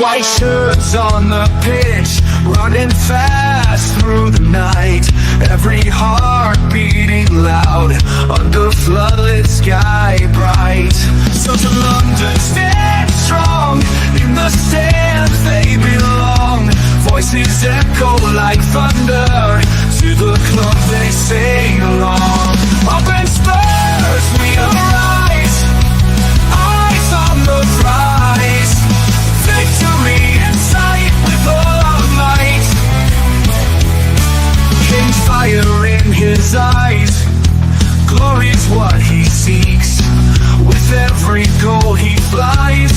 White shirts on the pitch, running fast through the night. Every heart beating loud under floodlit sky bright. So to London, stand strong, in the stands they belong. Voices echo like thunder, to the club they sing along. Up in Spurs we arise, eyes on the prize. Victory in sight with all our might. King's fire in his eyes, glory's what he seeks. With every goal he flies,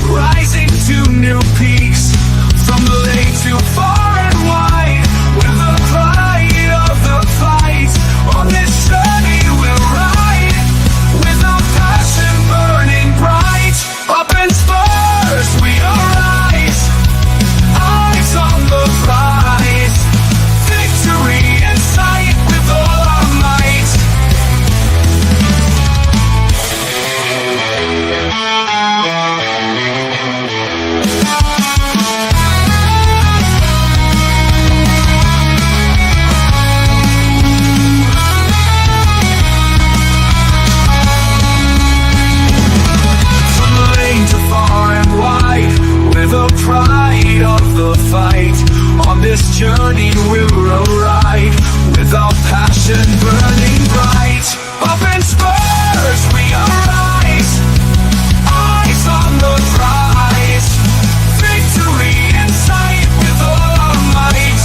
rising to new peaks. From the lake to far and wide, with the pride of the fight. On this journey we'll ride, with our passion burning bright. Up in Spurs we arise, eyes on the prize. Victory in sight with all our might. The pride of the fight. On this journey we'll ride, with our passion burning bright. Up in Spurs we arise, eyes on the prize. Victory in sight with all our might.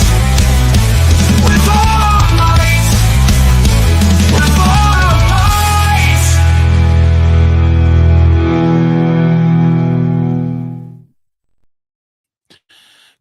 With all our might. With all our might.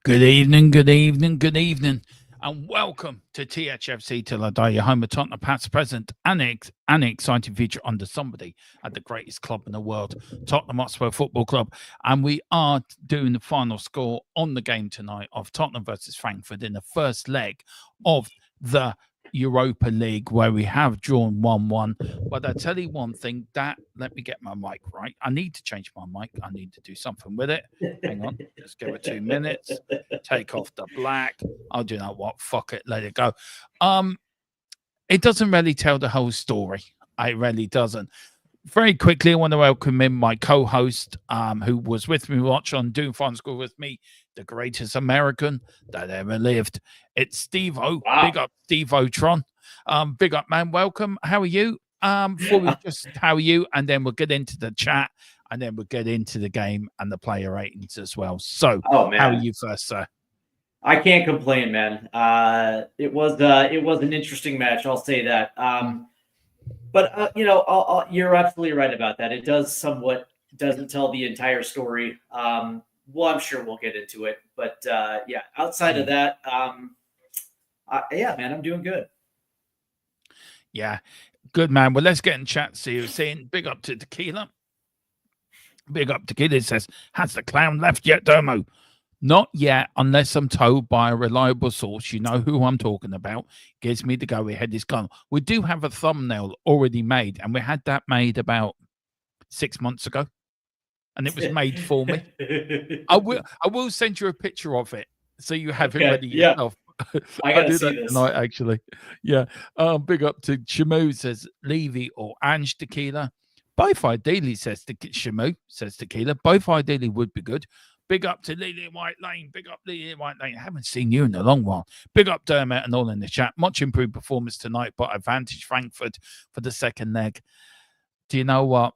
Good evening, good evening, good evening, and welcome to THFC Till I Die, your home of Tottenham past, present, and an exciting future under somebody at the greatest club in the world, Tottenham Hotspur Football Club. And we are doing the final score on the game tonight of Tottenham versus Frankfurt in the first leg of the Europa League, where we have drawn 1-1. But I tell you one thing, let me get my mic right. I need to change my mic. I need to do something with it. Hang on, just give it 2 minutes. Take off the black. I'll do that. What? Fuck it. Let it go. It doesn't really tell the whole story. It really doesn't. Very quickly, I want to welcome in my co-host, who was with me watching doing final score with me, the greatest American that ever lived. It's Steve O. Wow. Big up Steve Otron. Big up, man. Welcome. How are you? How are you? And then we'll get into the chat, and then we'll get into the game and the player ratings as well. So, how are you first, sir? I can't complain, man. It was an interesting match. I'll say that. But you're absolutely right about that. It doesn't tell the entire story. Well, I'm sure we'll get into it. But outside of that, man, I'm doing good. Yeah, good, man. Well, let's get in chat. See you saying big up to Tequila. Big up Tequila. It says, has the clown left yet, Domo? Not yet, unless I'm told by a reliable source. You know who I'm talking about. Gives me the go ahead. This gone. We do have a thumbnail already made, and we had that made about 6 months ago, and it was made for me. I will send you a picture of it so you have it ready yourself. I gotta do see that this tonight, actually. Yeah. Big up to Shamu, says Levy or Ange Tequila. Both ideally, says Shamu, says Tequila. Both ideally would be good. Big up to Lily White Lane. Big up Lily White Lane. I haven't seen you in a long while. Big up Dermot and all in the chat. Much improved performance tonight, but advantage Frankfurt for the second leg. Do you know what?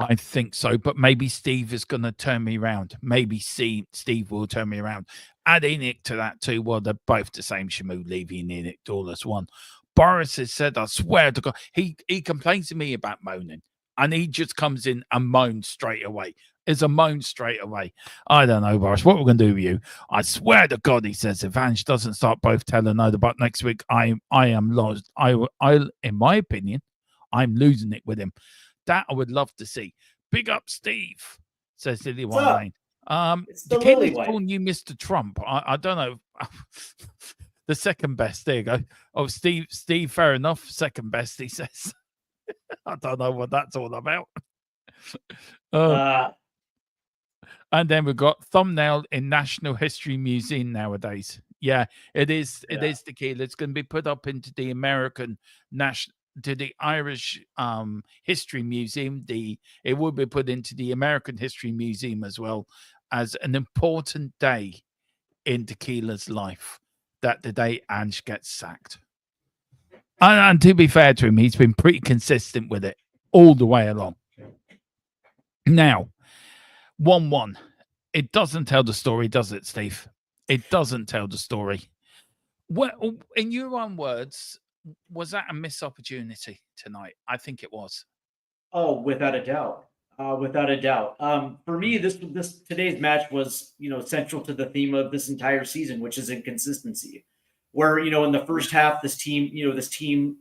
I think so, but maybe Steve is going to turn me around. Maybe Steve will turn me around. Add Enoch to that too. Well, they're both the same. Shamu, Levy, and Enoch, all as one. Boris has said, I swear to God, he complains to me about moaning, and he just comes in and moans straight away. Is a moan straight away. I don't know, Boris. What we're going to do with you? I swear to God, he says, if Ange doesn't start both telling no, but next week I am lost. I, in my opinion, I'm losing it with him. That I would love to see. Big up, Steve, says Lily White Lane. The kid is calling you Mr. Trump. I don't know. The second best. There you go. Oh, Steve, fair enough. Second best, he says. I don't know what that's all about. And then we've got thumbnail in National History Museum nowadays. Yeah, it is. It is tequila. It's going to be put up into the American national, to the Irish History Museum. It will be put into the American History Museum as well as an important day in tequila's life. That the day Ange gets sacked. And to be fair to him, he's been pretty consistent with it all the way along. Now, 1-1. It doesn't tell the story, does it, Steve? It doesn't tell the story. Well, in your own words, was that a missed opportunity tonight? I think it was. Oh, without a doubt. Without a doubt. For me, this today's match was, central to the theme of this entire season, which is inconsistency. Where, in the first half, this team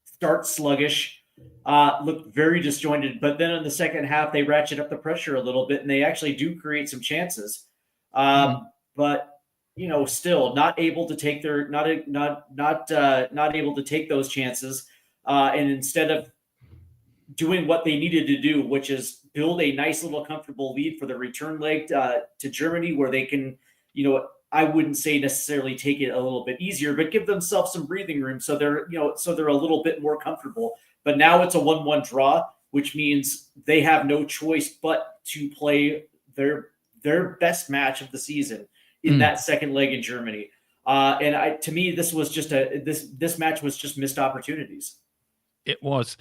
starts sluggish, looked very disjointed, but then in the second half, they ratchet up the pressure a little bit, and they actually do create some chances. But still not able to take not able to take those chances, and instead of doing what they needed to do, which is build a nice little comfortable lead for the return leg to Germany, where they can, I wouldn't say necessarily take it a little bit easier, but give themselves some breathing room so they're a little bit more comfortable. But now it's a 1-1 draw, which means they have no choice but to play their best match of the season in that second leg in Germany. To me, this was just this match was just missed opportunities. It was.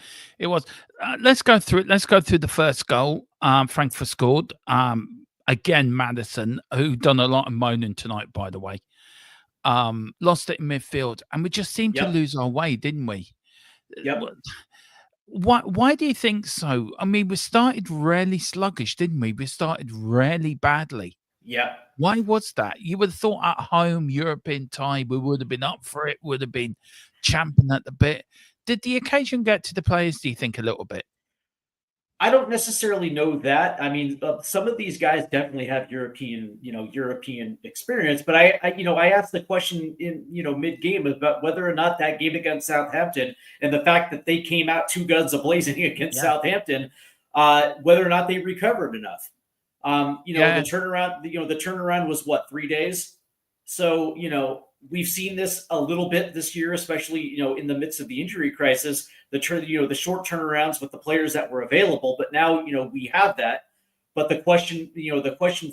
Let's go through it. Let's go through the first goal. Frankfurt scored. Again, Madison, who done a lot of moaning tonight, by the way, lost it in midfield, and we just seemed to lose our way, didn't we? Yep. Why do you think so? I mean, we started really sluggish, didn't we? We started really badly. Yeah. Why was that? You would have thought at home, European tie, we would have been up for it, would have been champing at the bit. Did the occasion get to the players, do you think, a little bit? I don't necessarily know that. I mean, some of these guys definitely have European experience. But I asked the question in, mid-game about whether or not that game against Southampton and the fact that they came out two guns a-blazing against Southampton, whether or not they recovered enough. The turnaround was what, 3 days? So, we've seen this a little bit this year, especially, in the midst of the injury crisis, the short turnarounds with the players that were available. But now, we have that. But the question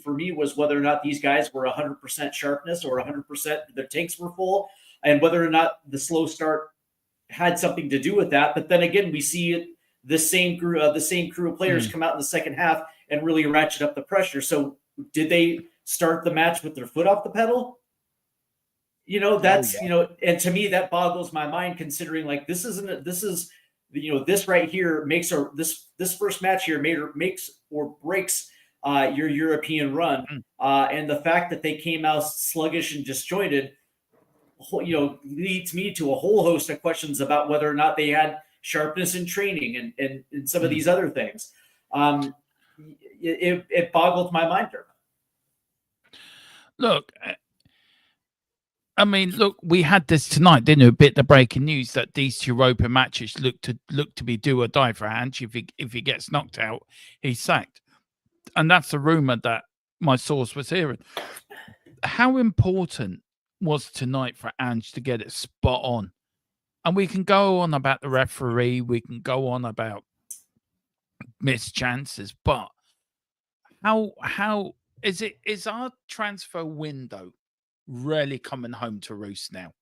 for me was whether or not these guys were 100% sharpness or 100% their tanks were full, and whether or not the slow start had something to do with that. But then again, we see the same crew of players come out in the second half and really ratchet up the pressure. So did they start the match with their foot off the pedal? And to me, that boggles my mind, considering this right here this first match here makes or breaks your European run. And the fact that they came out sluggish and disjointed, leads me to a whole host of questions about whether or not they had sharpness in training and some of these other things. It boggled my mind. Look, we had this tonight, didn't we? A bit of breaking news that these Europa matches look to be do or die for Ange. If he gets knocked out, he's sacked, and that's a rumor that my source was hearing. How important was tonight for Ange to get it spot on? And we can go on about the referee, we can go on about missed chances, but how is our transfer window really coming home to roost now?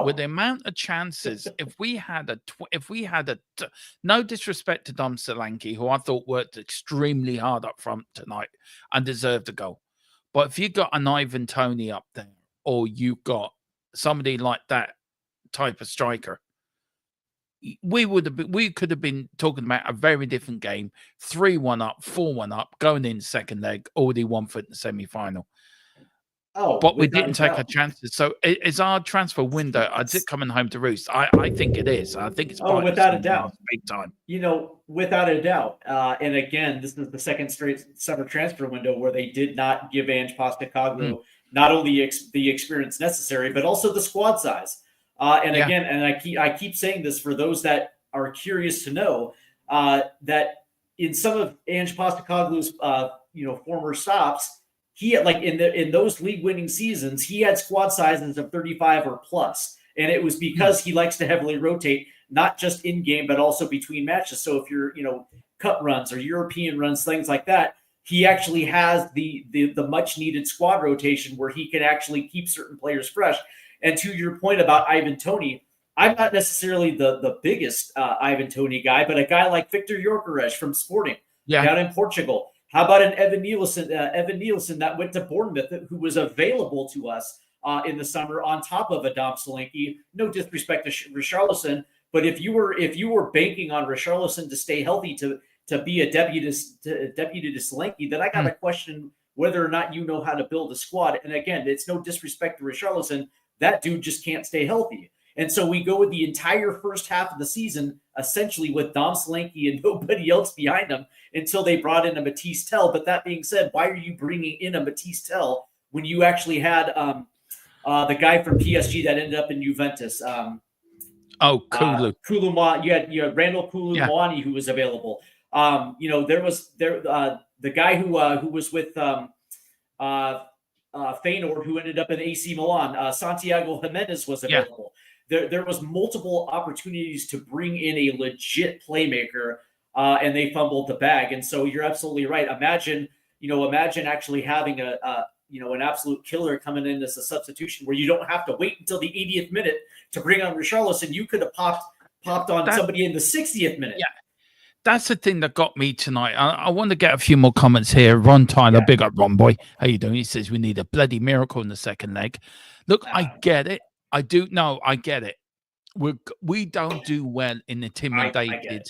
With the amount of chances, if we had no disrespect to Dom Solanke, who I thought worked extremely hard up front tonight and deserved a goal, but if you got an Ivan Toney up there, or you got somebody like that type of striker, we could have been talking about a very different game. 3-1 up, 4-1 up, going in second leg, already 1 foot in the semi-final. But we didn't take our chances. So is our transfer window, is it coming home to roost? I think it is. I think it's without a doubt, big time. Without a doubt. And again, this is the second straight summer transfer window where they did not give Ange Postecoglou not only the experience necessary, but also the squad size. Again, and I keep saying this for those that are curious to know, that in some of Ange Postecoglou's former stops, he had, like, in those league winning seasons, he had squad sizes of 35 or plus, and it was because he likes to heavily rotate, not just in game but also between matches. So if you're cup runs or European runs, things like that, he actually has the much needed squad rotation where he can actually keep certain players fresh. And to your point about Ivan Toney, I'm not necessarily the biggest Ivan Toney guy, but a guy like Victor Gyökeres from Sporting down in Portugal. How about an Evan Nielsen that went to Bournemouth, who was available to us in the summer on top of Adam Solanke? No disrespect to Richarlison, but if you were banking on Richarlison to stay healthy to be a deputy to Solanke, then I got to question whether or not you know how to build a squad. And again, it's no disrespect to Richarlison. That dude just can't stay healthy. And so we go with the entire first half of the season, essentially with Dom Solanke and nobody else behind him until they brought in a Matisse Tell. But that being said, why are you bringing in a Matisse Tell when you actually had the guy from PSG that ended up in Juventus? Kulu. You had Randall Koulibaly who was available. There was the guy who was with Feyenoord, who ended up in AC Milan. Santiago Jimenez was available. There was multiple opportunities to bring in a legit playmaker, and they fumbled the bag. And so you're absolutely right. Imagine actually having an absolute killer coming in as a substitution where you don't have to wait until the 80th minute to bring on Richarlison. You could have popped on somebody in the 60th minute. Yeah. That's the thing that got me tonight. I want to get a few more comments here. Ron Tyler, big up Ron boy. How you doing? He says we need a bloody miracle in the second leg. Look, I get it. I do. No, I get it. We don't do well in intimidated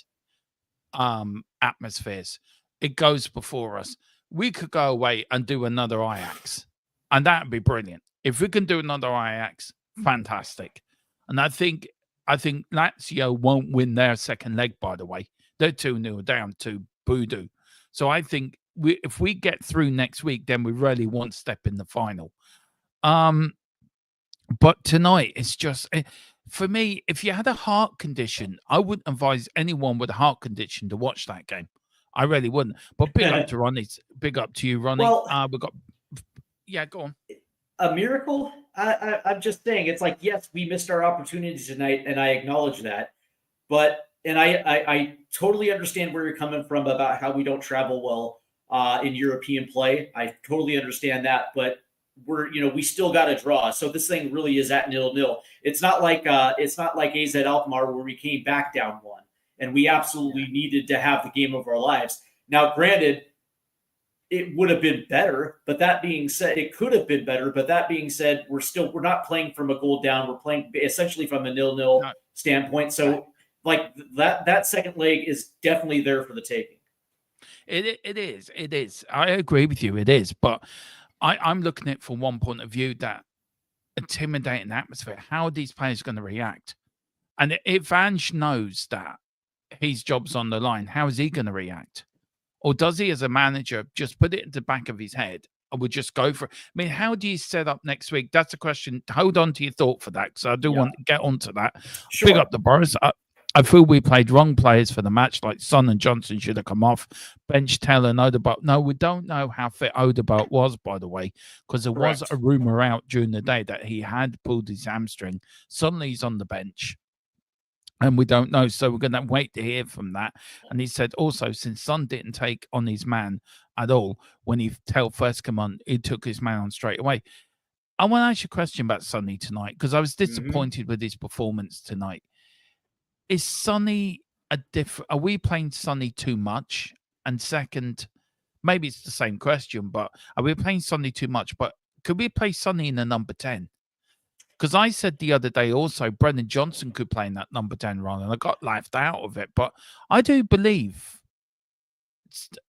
atmospheres. It goes before us. We could go away and do another Ajax, and that'd be brilliant. If we can do another Ajax, fantastic. And I think Lazio won't win their second leg, by the way. They're 2-0 down to Boudou. So I think if we get through next week, then we really want to step in the final. But tonight, it's just, for me, if you had a heart condition, I wouldn't advise anyone with a heart condition to watch that game. I really wouldn't. But big up to Ronnie. Big up to you, Ronnie. Well, we got, go on. A miracle? I'm just saying, it's like, yes, we missed our opportunity tonight, and I acknowledge that. But I totally understand where you're coming from about how we don't travel well in European play. I totally understand that, but we still got to draw. So this thing really is at 0-0. It's not like AZ Alkmaar where we came back down 1 and we absolutely needed to have the game of our lives. Now, granted, it would have been better, but that being said, it could have been better. But that being said, we're not playing from a goal down. We're playing essentially from a 0-0 standpoint. So like that second leg is definitely there for the taking. It is. I agree with you. It is, but I'm looking at it from one point of view, that intimidating atmosphere. How are these players going to react? And if Ange knows that his job's on the line, how is he going to react? Or does he, as a manager, just put it in the back of his head and would just go for it? I mean, how do you set up next week? That's a question. Hold on to your thought for that, because I do want to get onto that. Sure. Big up the Boris. I feel we played wrong players for the match, like Son and Johnson should have come off. Bench Tell and Odegaard. No, we don't know how fit Odegaard was, by the way, because there was a rumor out during the day that he had pulled his hamstring. Suddenly he's on the bench, and we don't know. So we're going to wait to hear from that. And he said also, since Son didn't take on his man at all, when he Tell first come on, he took his man on straight away. I want to ask you a question about Sonny tonight, because I was disappointed with his performance tonight. Is Sonny are we playing Sonny too much? And second, maybe it's the same question, but are we playing Sonny too much? But could we play Sonny in the number 10? Because I said the other day also Brendan Johnson could play in that number 10 role, and I got laughed out of it. But I do believe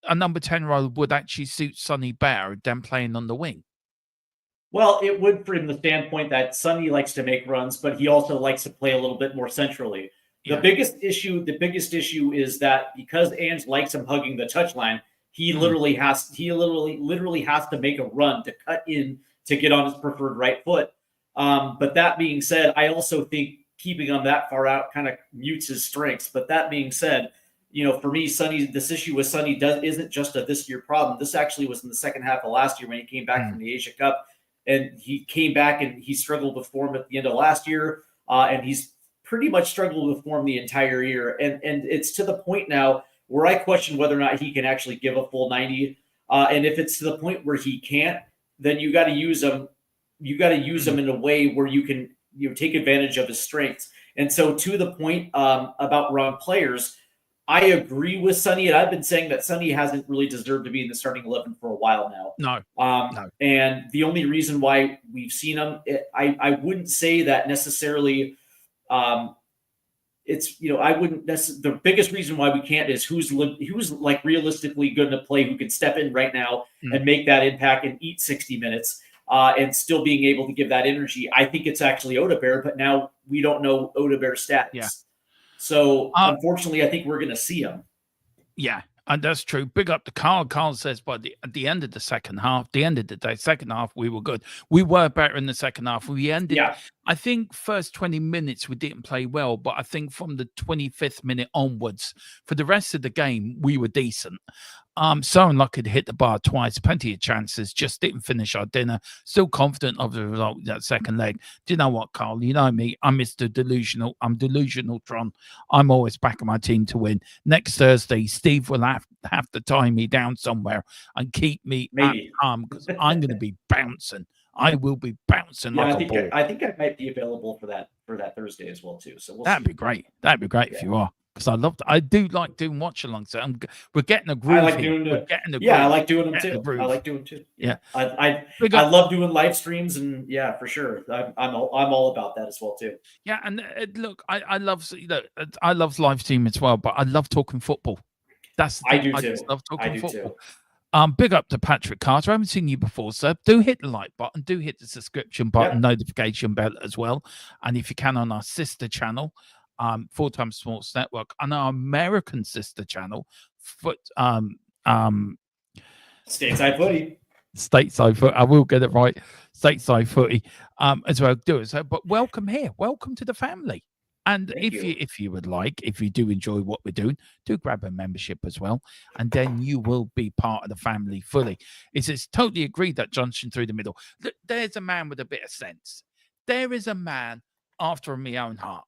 a number 10 role would actually suit Sonny better than playing on the wing. Well, it would, from the standpoint that Sonny likes to make runs, but he also likes to play a little bit more centrally. The biggest issue is that because Ange likes him hugging the touchline, he literally has to make a run to cut in to get on his preferred right foot. But that being said, I also think keeping him that far out kind of mutes his strengths. But that being said, For me, Sonny, this issue with Sonny isn't just a this year problem. This actually was in the second half of last year when he came back from the Asia Cup, and he came back and he struggled with form at the end of last year, and he's pretty much struggled with form the entire year, and it's to the point now where I question whether or not he can actually give a full 90. And if it's to the point where he can't, then you got to use him. You got to use him in a way where you can take advantage of his strengths. And so, to the point about wrong players, I agree with Sonny, and I've been saying that Sonny hasn't really deserved to be in the starting 11 for a while now. No. And the only reason why we've seen him, I wouldn't say that necessarily. It's I wouldn't the biggest reason why we can't is who's like realistically going to play, who can step in right now and make that impact and eat 60 minutes and still being able to give that energy. I think it's actually Odebear, but now we don't know Odebear's stats. Yeah. So unfortunately, I think we're going to see him. Yeah, and that's true. Big up to Carl. Carl says at the end of the second half, the end of the day, second half, we were good. We were better in the second half. We ended, I think, first 20 minutes, we didn't play well, but I think from the 25th minute onwards, for the rest of the game, we were decent. So unlucky to hit the bar twice, plenty of chances, just didn't finish our dinner. Still confident of the result that second leg. Do you know what, Carl? You know me, I'm Mr. Delusional. I'm delusional, Tron. I'm always backing my team to win. Next Thursday, Steve will have to tie me down somewhere and keep me at calm because I'm going to be bouncing. I will be bouncing like a ball. I think I might be available for that Thursday as well too. So that'd be great. That'd be great if you are. Because I do like doing watch alongs. So we're getting a groove. I like doing I like doing them too. I like doing them too. Yeah, I love doing live streams, and for sure, I'm all about that as well too. Yeah, and look, I love live stream as well, but I love talking football. That's the thing. I do too. Just love talking football. Too. Big up to Patrick Carter. I haven't seen you before, sir. Do hit the like button. Do hit the subscription button, notification bell as well. And if you can, on our sister channel, Full-Time Sports Network, and our American sister channel, Stateside Footy. Stateside Footy. I will get it right. Stateside Footy as well. Do it. So, but welcome here. Welcome to the family. And if you would like, if you do enjoy what we're doing, do grab a membership as well, and then you will be part of the family fully. It's totally agreed that Johnson through the middle. There's a man with a bit of sense. There is a man after my own heart.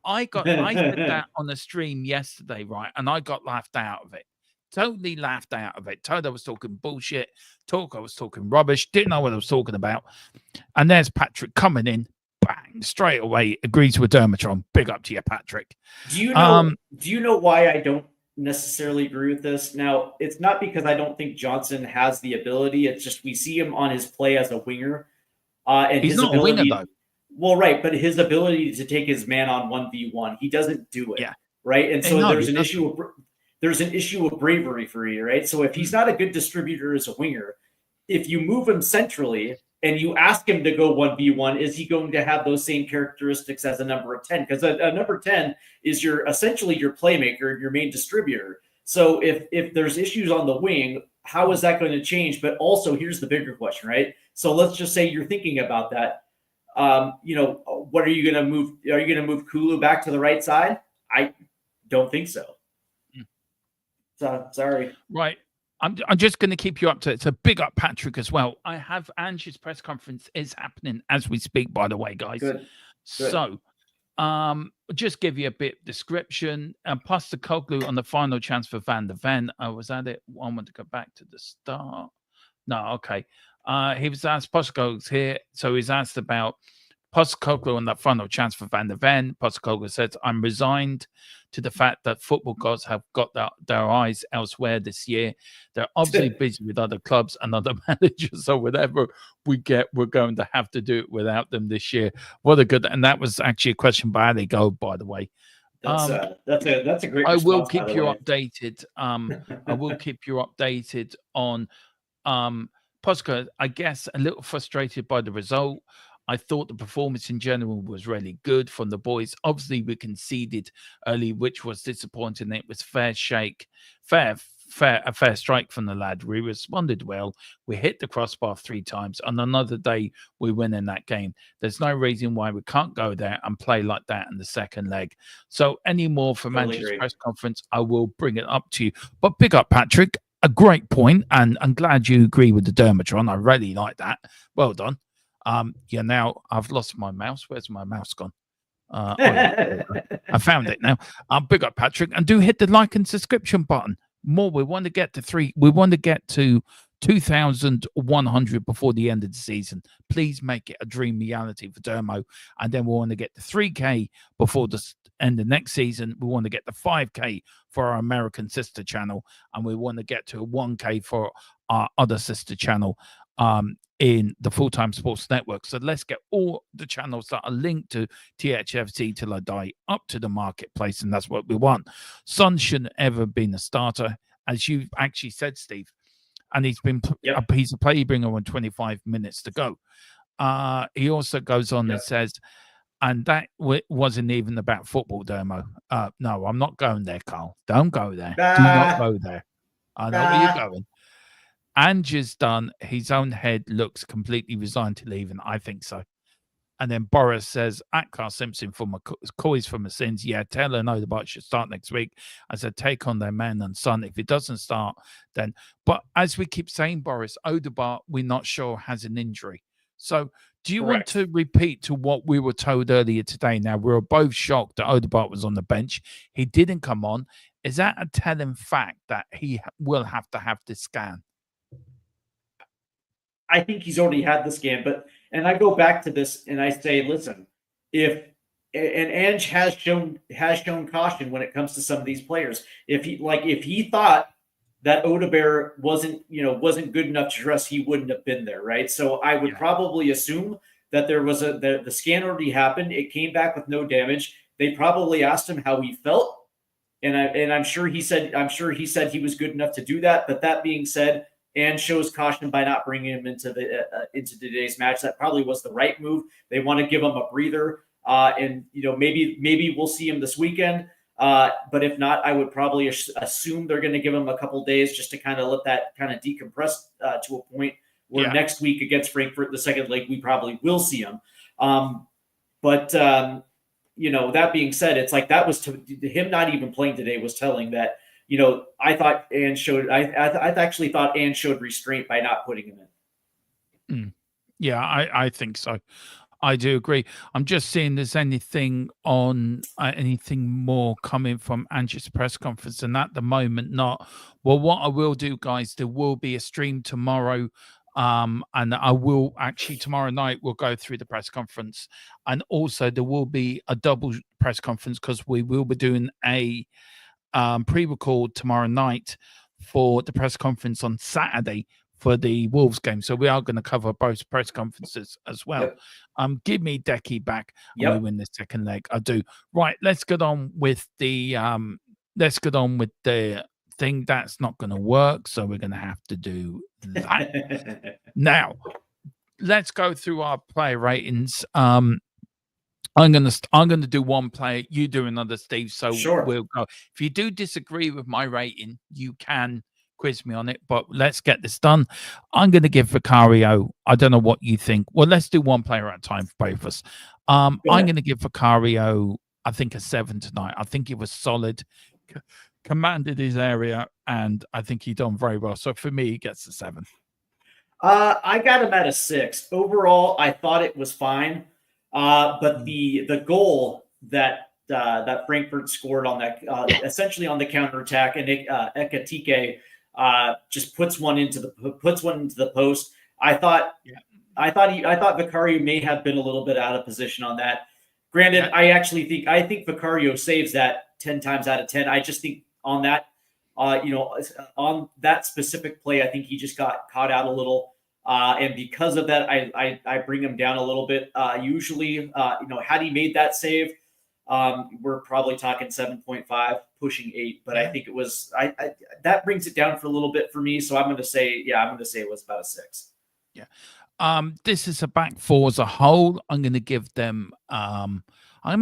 I said that on the stream yesterday, right? And I got laughed out of it. Totally laughed out of it. Told I was talking bullshit. I was talking rubbish. Didn't know what I was talking about. And there's Patrick coming in. Bang, straight away agrees with Dermatron. Big up to you, Patrick. Do you know why I don't necessarily agree with this? Now, it's not because I don't think Johnson has the ability. It's just we see him on his play as a winger. And he's his not ability, a winger, though. Well, right, but his ability to take his man on 1v1, he doesn't do it. Yeah. Right. And so there's an issue of bravery for you, right? So if he's not a good distributor as a winger, if you move him centrally and you ask him to go 1v1, is he going to have those same characteristics as a number of 10? Because a number 10 is essentially your playmaker, your main distributor. So if there's issues on the wing, how is that going to change? But also, here's the bigger question, right? So let's just say you're thinking about that. What are you going to move? Are you going to move Kulu back to the right side? I don't think so. So sorry. Right. I'm just going to keep you up to it. So big up Patrick as well. I have Angie's press conference is happening as we speak, by the way, guys. Good. So just give you a bit description. Plus the Koglu on the final chance for Van der Ven. Was that it? I want to go back to the start. No, okay. He was asked, Postacoglu's here. So he's asked about Postacoglu on that final chance for Van der Ven. Postacoglu says, I'm resigned to the fact that football gods have got their eyes elsewhere this year. They're obviously busy with other clubs and other managers. So whatever we get, we're going to have to do it without them this year. What a good, and that was actually a question by Ali Go, by the way. That's a great. I will keep you updated. I will keep you updated on Postacoglu. I guess a little frustrated by the result. I thought the performance in general was really good from the boys. Obviously, we conceded early, which was disappointing. It was fair a fair strike from the lad. We responded well. We hit the crossbar 3 times. On another day, we win in that game. There's no reason why we can't go there and play like that in the second leg. So any more for Totally Manchester's agree. press conference, I will bring it up to you. But big up, Patrick. A great point, and I'm glad you agree with the Dermatron. I really like that. Well done. Yeah, now I've lost my mouse. Where's my mouse gone? I found it now. Big up, Patrick, and do hit the like and subscription button. More, we want to get to 2,100 before the end of the season. Please make it a dream reality for Dermo, and then we want to get to 3K before the end of next season. We want to get to 5K for our American sister channel, and we want to get to 1K for our other sister channel in the Full-Time Sports Network. So let's get all the channels that are linked to THFC Till I Die up to the marketplace, and that's what we want. Son shouldn't ever been a starter, as you actually said, Steve. And he's been a piece of play bringer on 25 minutes to go. He also goes on and says, and that wasn't even about football, Dermo. No, I'm not going there, Carl. Don't go there. Do not go there. I know where you're going. Ange's done. His own head looks completely resigned to leave, and I think so. And then Boris says, at Carl Simpson for McCoy's for my sins. Yeah, Taylor and Odegaard should start next week as a take on their man and son. If it doesn't start, then. But as we keep saying, Boris, Odegaard, we're not sure has an injury. So do you want to repeat to what we were told earlier today? Now, we were both shocked that Odegaard was on the bench. He didn't come on. Is that a telling fact that he will have to have this scan? I think he's already had the scan, and I go back to this and I say, listen, and Ange has shown caution when it comes to some of these players. If he thought that Odegaard wasn't good enough to trust, he wouldn't have been there, right? So I would probably assume that there was the scan already happened. It came back with no damage. They probably asked him how he felt, and I'm sure he said he was good enough to do that. But that being said, and shows caution by not bringing him into today's match. That probably was the right move. They want to give him a breather, and maybe we'll see him this weekend. But if not, I would probably assume they're going to give him a couple days just to kind of let that kind of decompress to a point where next week against Frankfurt, the second leg, we probably will see him. But that being said, it's like that was him not even playing today was telling that. I thought Ange showed. I actually thought Ange showed restraint by not putting him in. Yeah, I think so. I do agree. I'm just seeing there's anything more coming from Ange's press conference, and at the moment, not. Well, what I will do, guys, there will be a stream tomorrow. And I will actually tomorrow night we'll go through the press conference, and also there will be a double press conference because we will be doing a pre-record tomorrow night for the press conference on Saturday for the Wolves game. So we are going to cover both press conferences as well. Give me Decky back and we win the second leg. I do. Right, let's get on with the thing that's not going to work. So we're going to have to do that. Now, let's go through our player ratings. I'm gonna do one play. You do another, Steve. So we'll go. If you do disagree with my rating, you can quiz me on it. But let's get this done. I'm gonna give Vicario. I don't know what you think. Well, let's do one player at a time for both of us. I'm gonna give Vicario, I think, a 7 tonight. I think he was solid, commanded his area, and I think he done very well. So for me, he gets a 7. I got him at a 6. Overall, I thought it was fine. But the goal that Frankfurt scored on that essentially on the counterattack, and Ekatike just puts one into the post. I thought Vicario may have been a little bit out of position on that. Granted, I think Vicario saves that 10 times out of 10. I just think on that on that specific play, I think he just got caught out a little. And because of that, I bring him down a little bit. Usually, had he made that save, we're probably talking 7.5, pushing 8. But I think it was that brings it down for a little bit for me. So I'm going to say it was about a 6. Yeah. This is a back four as a whole. I'm going to give them. I'm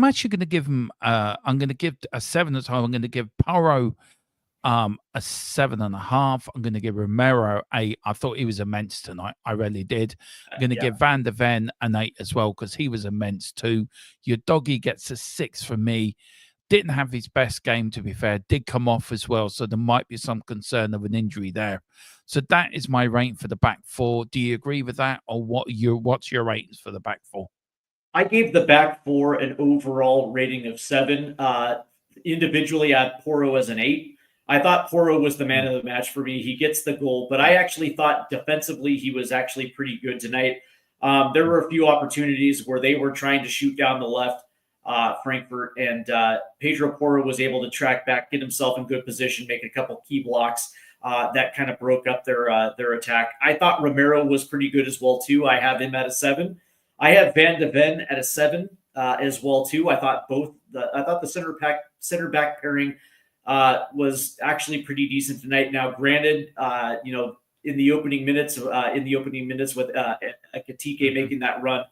actually going to give them. I'm going to give a 7 as a whole. I'm going to give Paro a 7.5. I'm going to give Romero 8. I thought he was immense tonight. I really did. I'm going to give Van de Ven an 8 as well because he was immense too. Your doggy gets a 6 for me. Didn't have his best game, to be fair. Did come off as well, so there might be some concern of an injury there. So that is my rating for the back four. Do you agree with that, or what's your ratings for the back four? I gave the back four an overall rating of 7. Individually, I had Porro as an 8. I thought Porro was the man of the match for me. He gets the goal, but I actually thought defensively he was actually pretty good tonight. There were a few opportunities where they were trying to shoot down the left, Frankfurt, and Pedro Porro was able to track back, get himself in good position, make a couple key blocks that kind of broke up their attack. I thought Romero was pretty good as well too. I have him at a 7. I have Van de Ven at a 7 as well too. I thought the center back pairing was actually pretty decent tonight. Now, granted, in the opening minutes with Ekitike making that run,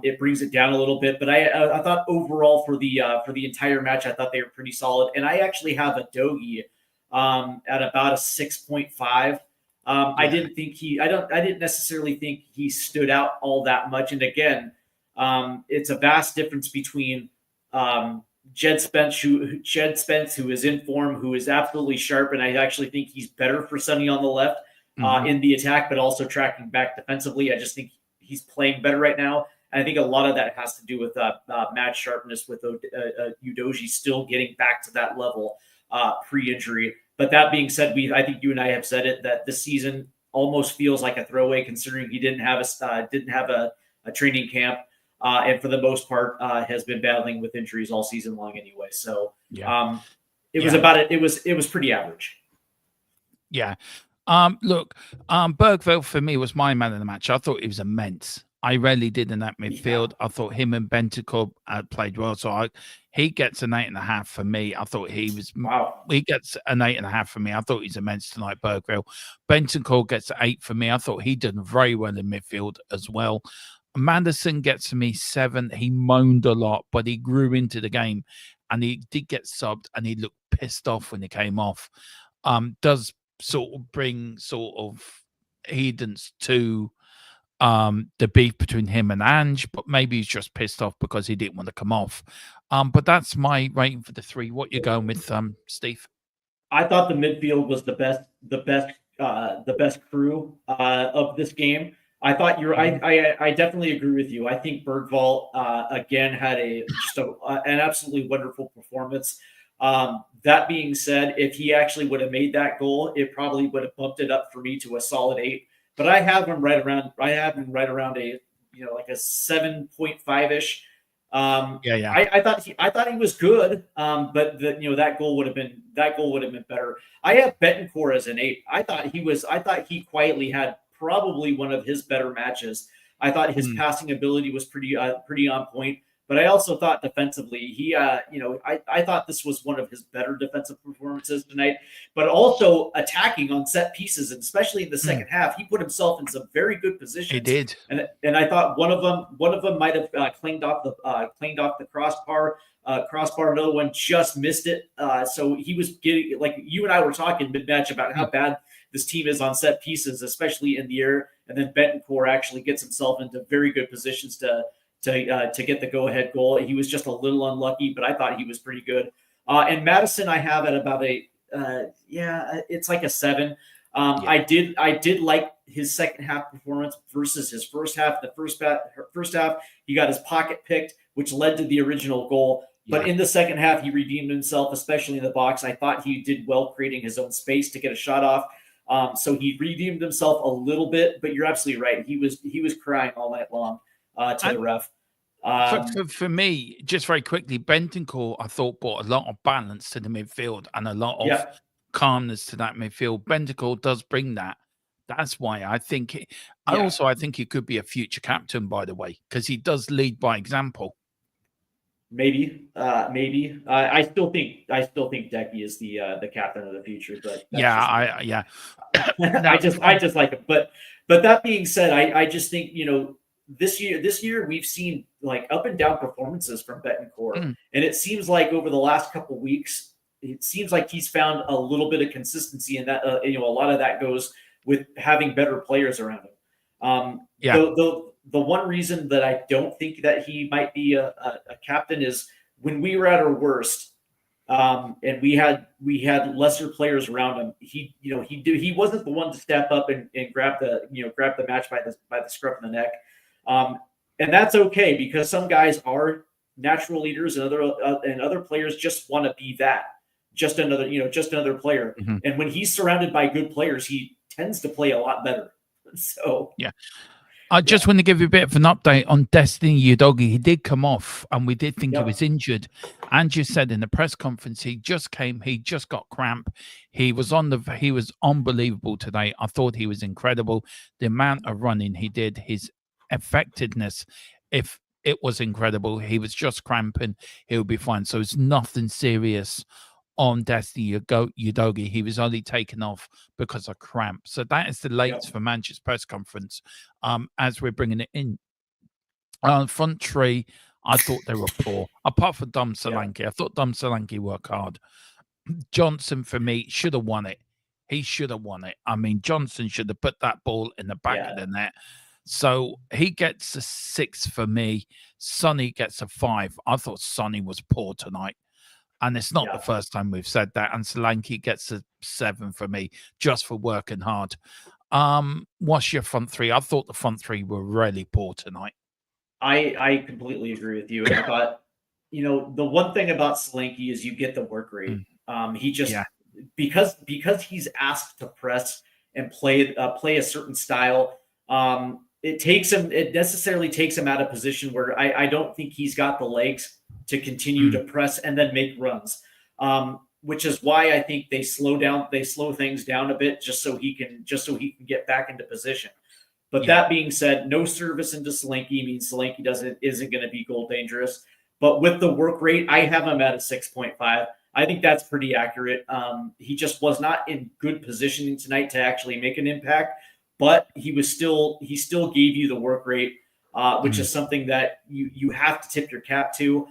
it brings it down a little bit. But I thought overall for the entire match, I thought they were pretty solid. And I actually have a Dogi at about a 6.5. I didn't necessarily think he stood out all that much. And again, it's a vast difference between Jed Spence, who is in form, who is absolutely sharp, and I actually think he's better for Sonny on the left in the attack, but also tracking back defensively. I just think he's playing better right now. And I think a lot of that has to do with match sharpness, with Udoji still getting back to that level pre-injury. But that being said, I think you and I have said it, that this season almost feels like a throwaway, considering he didn't have a training camp, and for the most part has been battling with injuries all season long anyway. So it was pretty average. Yeah. Look, Bergville for me was my man of the match. I thought he was immense. I really did in that midfield. I thought him and Bentancur played well. So he gets an 8.5 for me. I thought he was. Wow. He gets an 8.5 for me. I thought he's immense tonight, Bergville. Bentancur gets an 8 for me. I thought he did very well in midfield as well. Maddison gets me 7. He moaned a lot, but he grew into the game, and he did get subbed, and he looked pissed off when he came off. Does sort of bring sort of hedence to the beef between him and Ange, but maybe he's just pissed off because he didn't want to come off. But that's my rating for the 3. What you going with, Steve? I thought the midfield was the best crew of this game. I thought I definitely agree with you. I think Bergvall again had an absolutely wonderful performance. That being said, if he actually would have made that goal, it probably would have bumped it up for me to a solid 8. But I have him right around a like a 7.5-ish. I thought he was good. But that goal would have been better. I have Bentancur as an 8. I thought he quietly had probably one of his better matches. I thought his passing ability was pretty on point. But I also thought defensively, I thought this was one of his better defensive performances tonight. But also attacking on set pieces, and especially in the second half, he put himself in some very good positions. He did, and I thought one of them might have clanged off the crossbar. Another one just missed it. So he was getting, like you and I were talking mid-match about how bad this team is on set pieces, especially in the air. And then Bentancur actually gets himself into very good positions to get the go-ahead goal. He was just a little unlucky, but I thought he was pretty good. And Maddison, I have at about it's like a 7. I did like his second half performance versus his first half. The first half, he got his pocket picked, which led to the original goal. But in the second half, he redeemed himself, especially in the box. I thought he did well creating his own space to get a shot off. So he redeemed himself a little bit, but you're absolutely right. He was crying all night long to the ref. For me, just very quickly, Bentancur, I thought, brought a lot of balance to the midfield and a lot of calmness to that midfield. Bentancur does bring that. That's why I think I think he could be a future captain, by the way, because he does lead by example. Maybe. I still think Decky is the captain of the future, but I just like him. But that being said, I just think this year we've seen like up and down performances from Bentancur, and it seems like over the last couple of weeks it seems like he's found a little bit of consistency in that. A lot of that goes with having better players around him. Yeah. The one reason that I don't think that he might be a captain is when we were at our worst, and we had lesser players around him. He wasn't the one to step up and grab the match by the scruff of the neck, and that's okay because some guys are natural leaders, and other players just want to be just another player. Mhm. And when he's surrounded by good players, he tends to play a lot better. So Yeah. I just want to give you a bit of an update on Destiny Udogi. He did come off, and we did think he was injured. Andrew said in the press conference he just got cramp. He was unbelievable today. I thought he was incredible. The amount of running he did, his effectiveness, if it was incredible. He was just cramping. He'll be fine. So it's nothing serious on Destiny Udogi. He was only taken off because of cramp. So that is the latest for Manchester's press conference. As we're bringing it in, front three, I thought they were poor. Apart from Dom Solanke, I thought Dom Solanke worked hard. Johnson for me should have won it. He should have won it. I mean, Johnson should have put that ball in the back of the net. So he gets a 6 for me. Sonny gets a 5. I thought Sonny was poor tonight. And it's not the first time we've said that. And Solanke gets a 7 for me, just for working hard. What's your front three? I thought the front three were really poor tonight. I completely agree with you. And I thought, the one thing about Solanke is you get the work rate. He just because he's asked to press and play a certain style. It necessarily takes him out of position where I don't think he's got the legs to continue to press and then make runs, which is why I think they slow things down a bit just so he can get back into position. But that being said, no service into Solanke means Solanke isn't going to be goal dangerous. But with the work rate, I have him at a 6.5. I think that's pretty accurate. He just was not in good positioning tonight to actually make an impact, but he still gave you the work rate, which is something that you have to tip your cap to.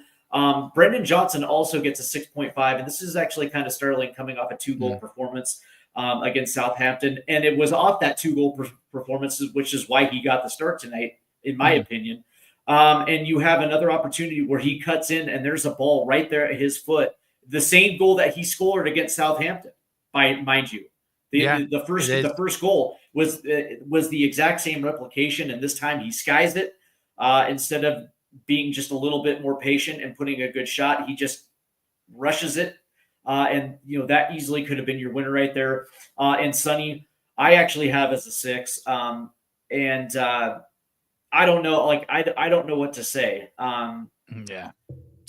Brendan Johnson also gets a 6.5, and this is actually kind of startling coming off a 2-goal performance against Southampton. And it was off that 2-goal performance, which is why he got the start tonight, in my opinion. And you have another opportunity where he cuts in, and there's a ball right there at his foot. The same goal that he scored against Southampton, mind you. The first goal was the exact same replication, and this time he skies it instead of being just a little bit more patient and putting a good shot. He just rushes it, and that easily could have been your winner right there. And Sonny, I actually have as a 6, and I don't know, I don't know what to say.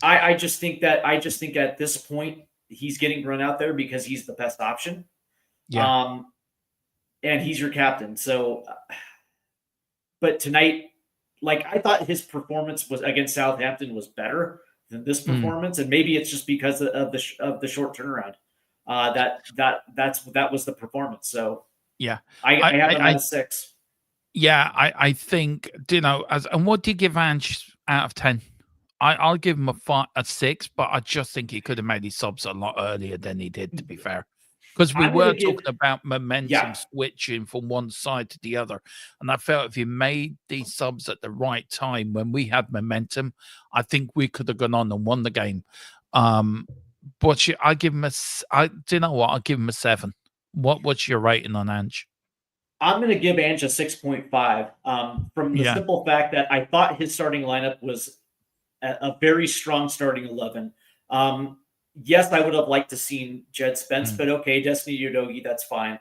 I just think at this point he's getting run out there because he's the best option. And he's your captain. So, but tonight, I thought his performance was against Southampton was better than this performance, and maybe it's just because of the short turnaround. That was the performance. So I have him at a 6. I think and what do you give Ange out of 10? I'll give him a 6, but I just think he could have made his subs a lot earlier than he did, to be fair. Because we were talking about momentum switching from one side to the other. And I felt if you made these subs at the right time when we had momentum, I think we could have gone on and won the game. But I give him I'll give him a 7. What's your rating on Ange? I'm going to give Ange a 6.5 from the simple fact that I thought his starting lineup was a very strong starting 11. Yes, I would have liked to seen Jed Spence, but okay, Destiny Udogi, that's fine.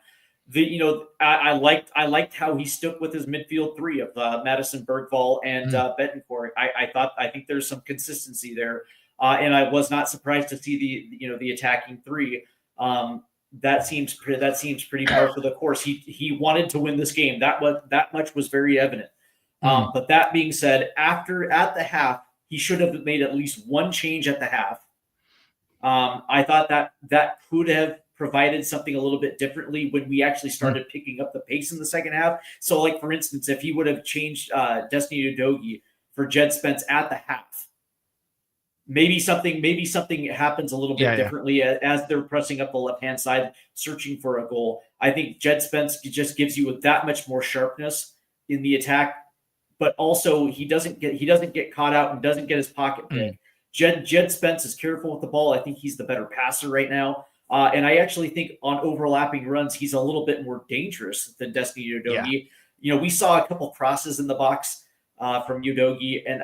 I liked how he stuck with his midfield 3 of Madison, Bergvall, and Betancourt. I think there's some consistency there, and I was not surprised to see the attacking 3. That seems pretty par for the course. He wanted to win this game. That much was very evident. But that being said, at the half, he should have made at least one change at the half. I thought that could have provided something a little bit differently when we actually started picking up the pace in the second half. So, for instance, if he would have changed Destiny Udogi for Jed Spence at the half, maybe something happens a little bit Yeah, yeah. differently as they're pressing up the left-hand side, searching for a goal. I think Jed Spence just gives you that much more sharpness in the attack, but also he doesn't get caught out and doesn't get his pocket pick. Jed Spence is careful with the ball. I think he's the better passer right now. And I actually think on overlapping runs, he's a little bit more dangerous than Destiny Udogie. Yeah. We saw a couple crosses in the box from Udogie, and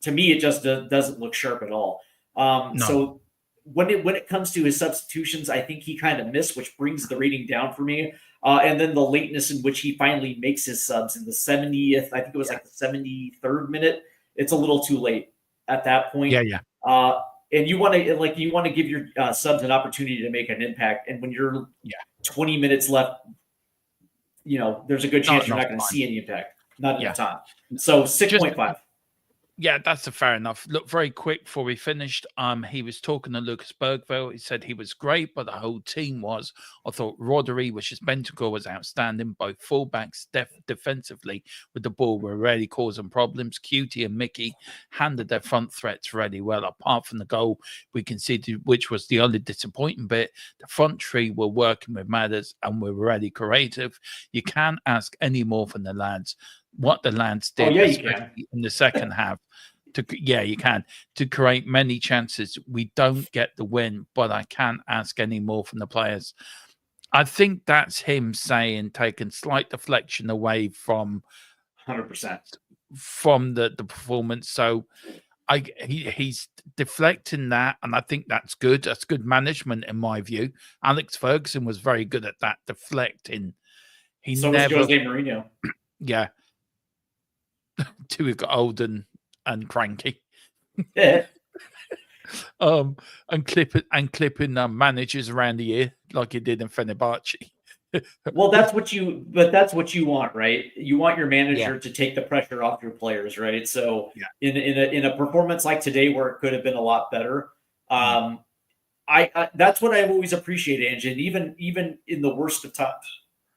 to me, it just doesn't look sharp at all. No. So when it comes to his substitutions, I think he kind of missed, which brings the rating down for me. And then the lateness in which he finally makes his subs in the 70th, I think it was like the 73rd minute. It's a little too late at that point. Yeah. And you want to give your subs an opportunity to make an impact. And when you're 20 minutes left, there's a good chance you're not going to see any impact. Not enough time. So 6.5. Yeah, that's fair enough. Look, very quick before we finished, he was talking to Lucas Bergville. He said he was great, but the whole team was. I thought Rodri, which is Bentancur, was outstanding. Both fullbacks defensively with the ball were really causing problems. Cutie and Mickey handled their front threats really well, apart from the goal we conceded, which was the only disappointing bit. The front three were working with Matters and were really creative. You can't ask any more from the lads. What the lads did in the second half. You can. To create many chances. We don't get the win, but I can't ask any more from the players. I think that's him taking slight deflection away from 100% from the performance. So he's deflecting that, and I think that's good. That's good management in my view. Alex Ferguson was very good at that deflecting. So was Jose Mourinho. Yeah. Till we got old and cranky. Yeah. And clipping managers around the ear like he did in Fenerbahce. Well, that's what you want, right? You want your manager to take the pressure off your players, right? So in a performance like today where it could have been a lot better, I that's what I've always appreciated, Ange. And even in the worst of times,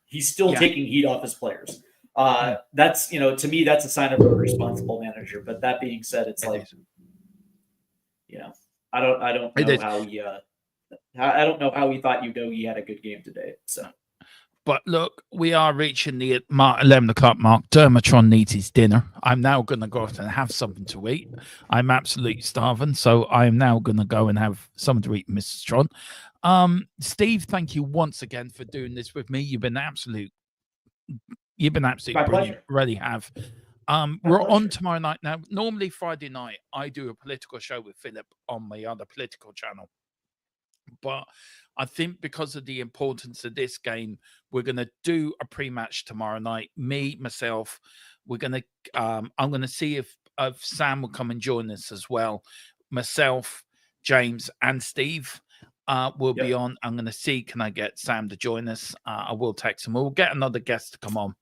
he's still taking heat off his players. That's to me that's a sign of a responsible manager. But that being said, it's like I don't know how he thought Udogie had a good game today. So, but look, we are reaching the 11 o'clock mark. Dermatron needs his dinner. I'm now going to go out and have something to eat. I'm absolutely starving, so I am now going to go and have something to eat, Mr. Tron. Steve, thank you once again for doing this with me. You've been absolutely brilliant. Really have. We're on tomorrow night now. Normally Friday night, I do a political show with Philip on my other political channel. But I think because of the importance of this game, we're going to do a pre-match tomorrow night. Myself, we're going to. I'm going to see if Sam will come and join us as well. Myself, James, and Steve will be on. I'm going to see, can I get Sam to join us? I will text him. We'll get another guest to come on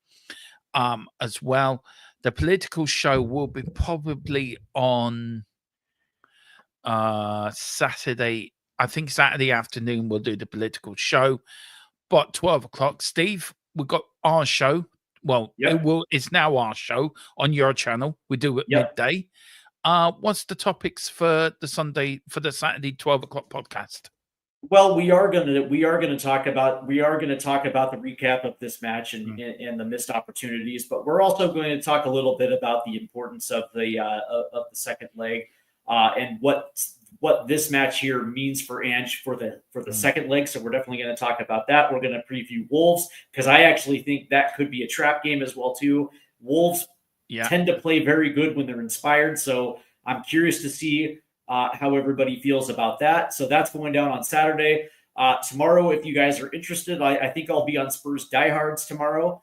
as well. The political show will be probably on Saturday. I think Saturday afternoon we'll do the political show. But 12 o'clock, Steve, we've got our show. Well, it's now our show on your channel. We do it midday. What's the topics for the Saturday 12 o'clock podcast? Well, we are going to talk about the recap of this match and the missed opportunities, but we're also going to talk a little bit about the importance of the second leg and what this match here means for Ange for the second leg. So we're definitely going to talk about that. We're going to preview Wolves because I actually think that could be a trap game as well too. Wolves tend to play very good when they're inspired, so I'm curious to see how everybody feels about that. So that's going down on Saturday. Tomorrow, if you guys are interested, I think I'll be on Spurs Diehards tomorrow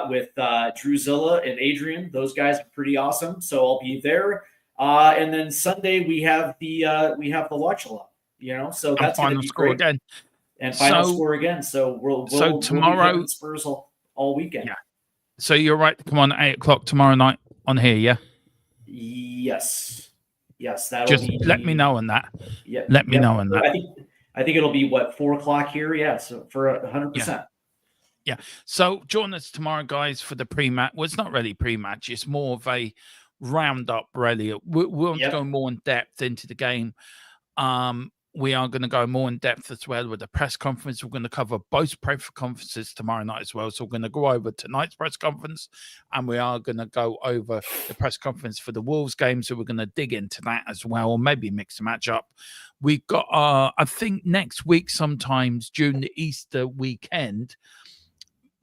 with Druzilla and Adrian. Those guys are pretty awesome, so I'll be there. And then Sunday we have the watch along. So that's going to be great. Again. And final score again. So we'll tomorrow be Spurs all weekend. Yeah. So you're right to come on at 8 o'clock tomorrow night on here, yeah? Yes, that'll just be, let me know on that. Yeah, let me know on that. I think it'll be 4 o'clock here. Yeah, so for 100%. Yeah. So join us tomorrow, guys, for the pre-match. Well, it's not really pre-match. It's more of a roundup, really. We want to Yep. go more in depth into the game. We are going to go more in depth as well with the press conference. We're going to cover both press conferences tomorrow night as well. So we're going to go over tonight's press conference, and we are going to go over the press conference for the Wolves game. So we're going to dig into that as well, or maybe mix the match up. We've got, I think next week, sometimes during the Easter weekend,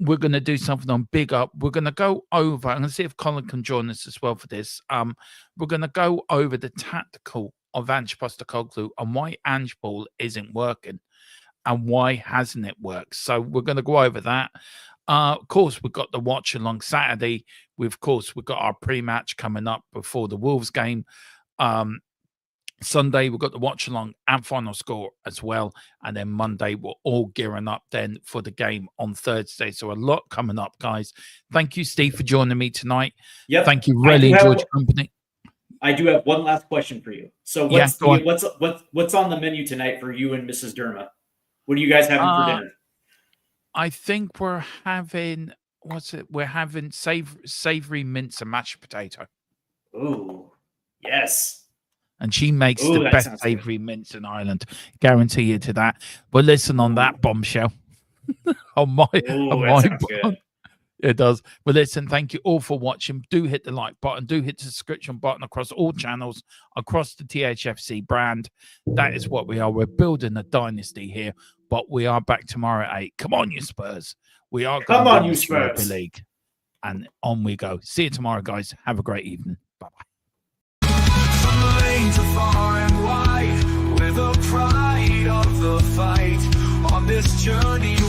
we're going to do something on Big Up. We're going to go over, I'm going to see if Colin can join us as well for this. We're going to go over the tactical of Ange Postecoglou and why Ange Ball isn't working and why hasn't it worked. So we're going to go over that. Of course, we've got the watch along Saturday. We've got our pre-match coming up before the Wolves game. Sunday, we've got the watch along and final score as well. And then Monday, we're all gearing up then for the game on Thursday. So a lot coming up, guys. Thank you, Steve, for joining me tonight. Yep. Thank you. Really enjoyed your company. I do have one last question for you. So what's on the menu tonight for you and Mrs. Derma? What are you guys having for dinner? I think we're having we're having savory mince and mashed potato. Ooh, yes. And she makes the best savory mince in Ireland. Guarantee you to that. But listen, on that bombshell, it does. But listen, thank you all for watching. Do hit the like button. Do hit the subscription button across all channels, across the THFC brand. That is what we are. We're building a dynasty here. But we are back tomorrow at 8. Come on, you Spurs. We are going to win this Europa League. And on we go. See you tomorrow, guys. Have a great evening. Bye-bye. From lanes afar and wide, with the pride of the fight on this journey.